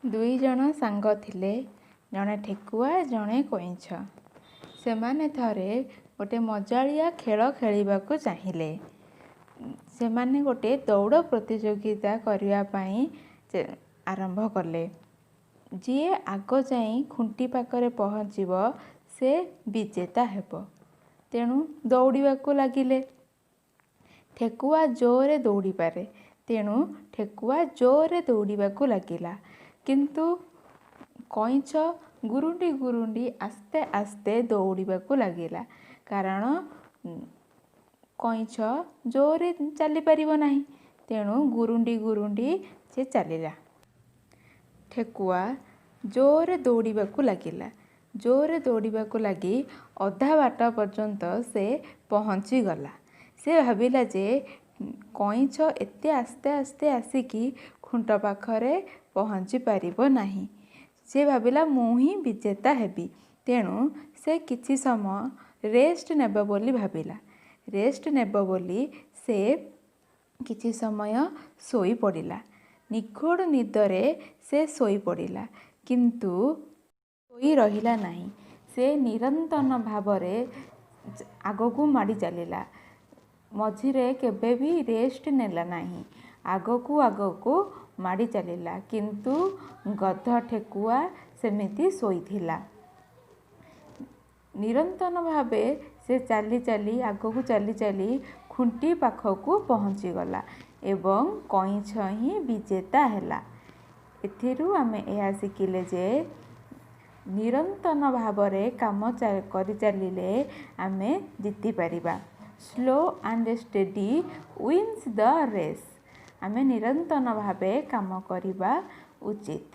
दुई जण सांग थिले, जणे ठेकुआ जणे कइंछ। सेमाने थरे गोटे मजालिया खेल खेलिबाकु चाहिले। सेमाने गोटे दौड़ प्रतियोगिता करिया पई आरंभ कले। जिए आग जाई खुंटी पाखरे पहुँचीब से विजेता हेब। तेणु दौड़िबाकु लागिले। ठेकुआ जोरे दौड़ी पारे, तेणु ठेकुआ जोरे दौड़िबाकु लागिला। किंतु कइंछ गुरुंडी गुरुंडी आस्ते आस्ते दौड़िबाकु लागिला, कारण कइंछ जोरे चली पारिबो नाही। तेणु गुरुंडी गुरुंडी से चलिला। ठेकुआ जोरे दौड़िबाकु लागिला। जोरे दौड़िबाकु लागी अधा बाट पर्यंत से पहुँची गला। से भाविला जे कइंछ एते आस्ते आस्ते आसिकी खुंट पाखरे पहुँची पारिबो नाही। से भाविला मु ही विजेता हेबी। तेणु से किछि समय रेस्ट नेब बोली भाविला। रेस्ट नेब बोली से किछि समय सोई पड़िला। निखोड़ निदरे से सोई पड़िला, किंतु सोई रहिला नाही। से निरंतन भावरे आगकू माड़ी चलिला। मझिरे केबे भी रेस्ट नेला नाही। आगकू माड़ी चलिला, किंतु गध ठेकुआ सेमिति सोईथिला। निरंतन भावे से चली चली आगकू चली चली खुंटी पाखकू पहुँची गला एवं कइंछ ही विजेता हैला। एथिरु आमे एहा सिखिले जे निरंतन भावरे काम करि चलिले आमे जीति पारिबा। Slow and steady wins the race. आमे निरंतन भावे काम करिबा उचित।